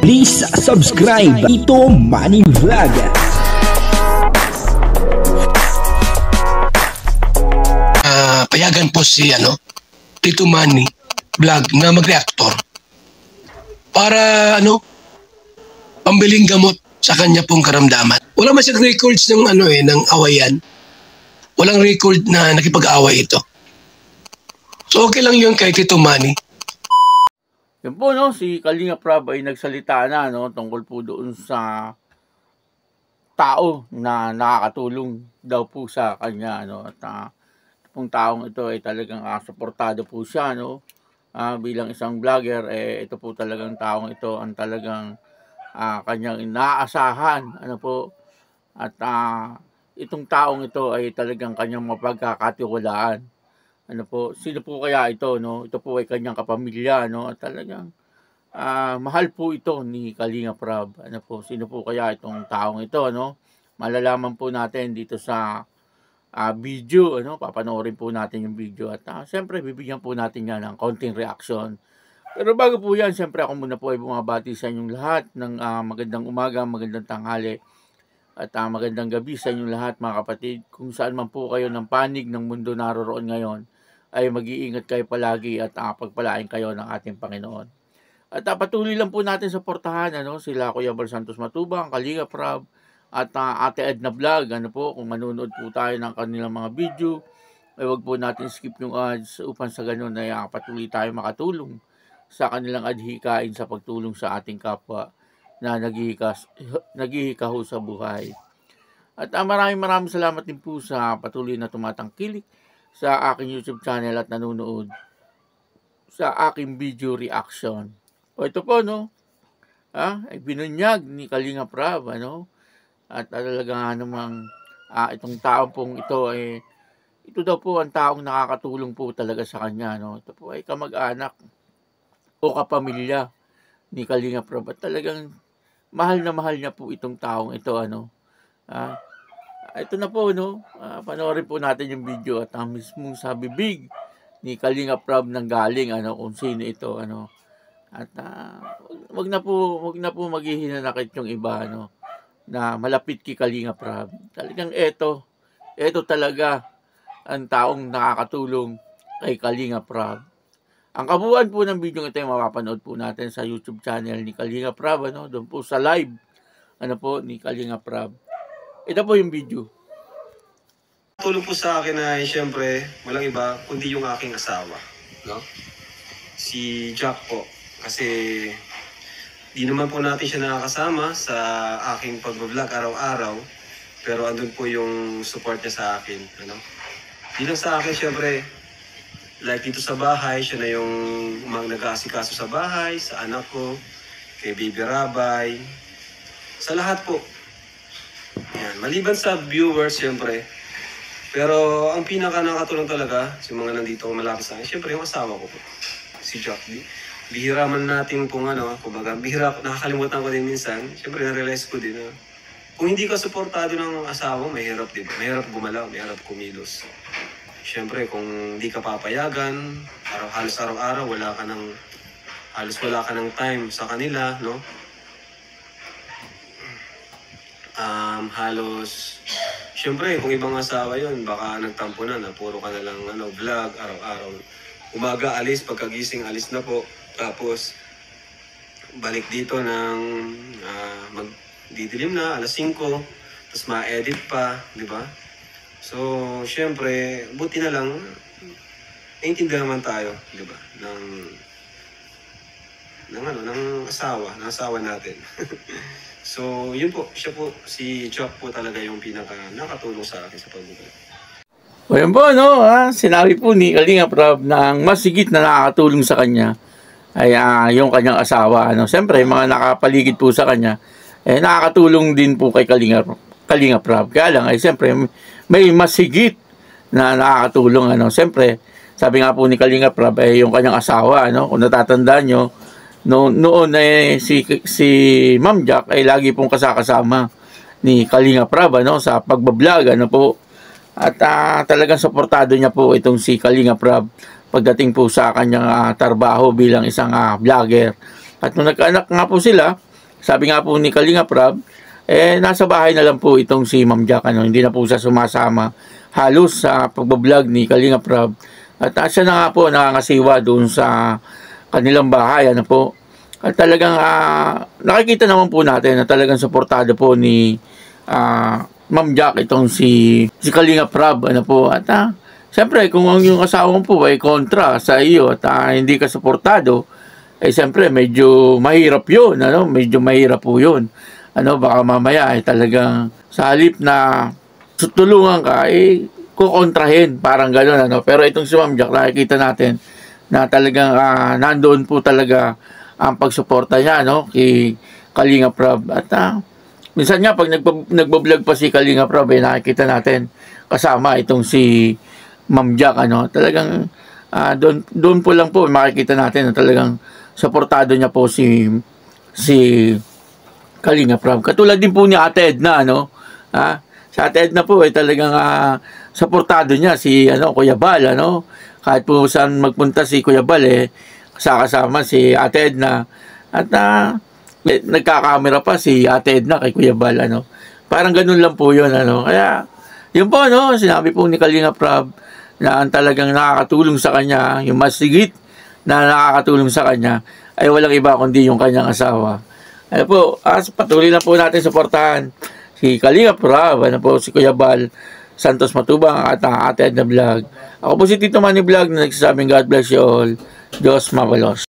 Please subscribe Tito Manny Vlog. Payagan po si Tito Manny Vlog na mag-reactor para pambiling gamot sa kanya pong karamdaman. Wala man siyang records ng ng awayan. Walang record na nakipag-away ito. So okay lang yun kay Tito Manny. Yan po, si Kalinga Prab ay nagsalita na, tungkol po doon sa tao na nakakatulong daw po sa kanya, at itong taong ito ay talagang suportado po siya, bilang isang vlogger, ito po talagang taong ito ang talagang kanyang inaasahan, at itong taong ito ay talagang kanyang mapagkakatiwalaan. Sino po kaya ito, Ito po ay kanyang kapamilya, at talagang mahal po ito ni Kalinga Prab. Sino po kaya itong taong ito, Malalaman po natin dito sa video, Papanoorin po natin yung video at siyempre bibigyan po natin yan ng konting reaction. Pero bago po yan, siyempre ako muna po ay bumabati sa inyong lahat ng magandang umaga, magandang tanghali at magandang gabi sa inyong lahat, mga kapatid. Kung saan man po kayo ng panig ng mundo naroroon ngayon, ay mag-iingat kayo palagi at pagpalain kayo ng ating Panginoon. At patuloy lang po natin suportahan sila Kuya Bal Santos Matubang, Kalinga Prab at Ate Edna Vlog. Kung manonood po tayo ng kanilang mga video, ay wag po natin skip yung ads upang sa ganun ay patuloy tayo makatulong sa kanilang adhikain sa pagtulong sa ating kapwa na naghihikaho sa buhay. At maraming salamat din po sa patuloy na tumatangkilik sa aking YouTube channel at nanonood sa aking video reaction. Ito po, ay binunyag ni Kalinga Prab, at talaga namang itong tao pong ito ito daw po ang taong nakakatulong po talaga sa kanya, Ito po ay kamag-anak o kapamilya ni Kalinga Prab at talagang mahal na mahal niya po itong taong ito, ito na po, panoorin po natin yung video at ang mismong sa bibig ni Kalinga Prab nang galing, kung sino ito, at wag na po maghihinanakit yung iba, na malapit kay Kalinga Prab. Talagang ito talaga ang taong nakakatulong kay Kalinga Prab. Ang kabuuan po ng video ito ay mapapanood po natin sa YouTube channel ni Kalinga Prab, doon po sa live, ni Kalinga Prab. Ito po yung video. Tulong po sa akin ay siyempre walang iba kundi yung aking asawa, si Jack po. Kasi di naman po natin siya nakakasama sa aking pag-vlog araw-araw, pero andun po yung support niya sa akin, Di lang sa akin, siyempre, like dito sa bahay, siya na yung nag-aasikaso sa bahay, sa anak ko, kay Baby Rabay, sa lahat po. Yan. Maliban sa viewers, siyempre. Pero ang pinaka nakatulong talaga, sa mga nandito malapit sa akin, siyempre yung asawa ko po, si Jack. Bihira man natin kumbaga, bihira, nakakalimutan ko din minsan. Siyempre, na-realize ko din na kung hindi ka suportado ng asawa, mahirap, diba? Mahirap gumalaw, mahirap kumilos. Siyempre, kung hindi ka papayagan, halos araw-araw, halos wala ka ng time sa kanila, halos, siyempre, kung ibang asawa yun, baka nagtampo na puro ka na lang vlog, araw-araw. Umaga, alis, pagkagising, alis na po. Tapos, balik dito ng magdidilim na, alas 5, tapos ma-edit pa, di ba? So, siyempre, buti na lang, naintindihan naman tayo, di ba? Ng asawa natin. So, yun po, siya po, si Jack po talaga yung pinaka nakatulong sa akin sa pag-vlog. O yan po, sinabi po ni Kalinga Prab na ang mas higit na nakakatulong sa kanya ay yung kanyang asawa. Siyempre, mga nakapaligid po sa kanya, nakakatulong din po kay Kalinga Prab. Kaya lang, siyempre, may mas higit na nakakatulong. Siyempre, sabi nga po ni Kalinga Prab, yung kanyang asawa, kung natatandaan nyo, noon si Ma'am Jack ay lagi pong kasama ni Kalinga Prab sa pagbablog, po. At talagang suportado niya po itong si Kalinga Prab pagdating po sa kanyang trabaho bilang isang vlogger At nung nagkaanak nga po sila, sabi nga po ni Kalinga Prab, nasa bahay na lang po itong si Ma'am Jack, ano, hindi na po siya sumasama halos sa pagbablog ni Kalinga Prab. At siya na nga po nakangasiwa doon sa kanilang bahay, ano po. At talagang nakikita naman po natin na talagang suportado po ni Ma'am Jack itong si Kalinga Prab, ano po. At siyempre, kung yung asawa mo po ay kontra sa iyo at hindi ka suportado, siyempre medyo mahirap yun, ano? Medyo mahirap po yun. Ano, baka mamaya talagang sa halip na tutulungan ka, kukontrahin, parang gano'n, ano? Pero itong si Ma'am Jack, nakikita natin na talagang nandoon po talaga ang pagsuporta niya, no, kay Kalinga Prab. At minsan nga, pag nagbablog pa si Kalinga Prab, nakikita natin kasama itong si Ma'am Jack, ano, talagang doon po lang po makikita natin na talagang suportado niya po si Kalinga Prab. Katulad din po ni Ate Edna, ano, sa Ate Edna po talagang suportado niya si Kuya Bal, ano, kahit po saan magpunta si Kuya Bal, kasama si Ate Edna. At nagkakamera pa si Ate Edna kay Kuya Bal, ano. Parang ganun lang po yun, ano. Kaya yun po, no, sinabi po ni Kalinga Prab na ang talagang nakakatulong sa kanya, yung mas sigit na nakakatulong sa kanya ay walang iba kundi yung kanyang asawa. Ano po, patuloy na po natin suportahan si Kalinga Prab, ano po, si Kuya Bal Santos Matubang at ang Ate Edna Vlog. Ako po si Tito Manny Vlog na nagsasabing God bless you all. Diyos mabalos.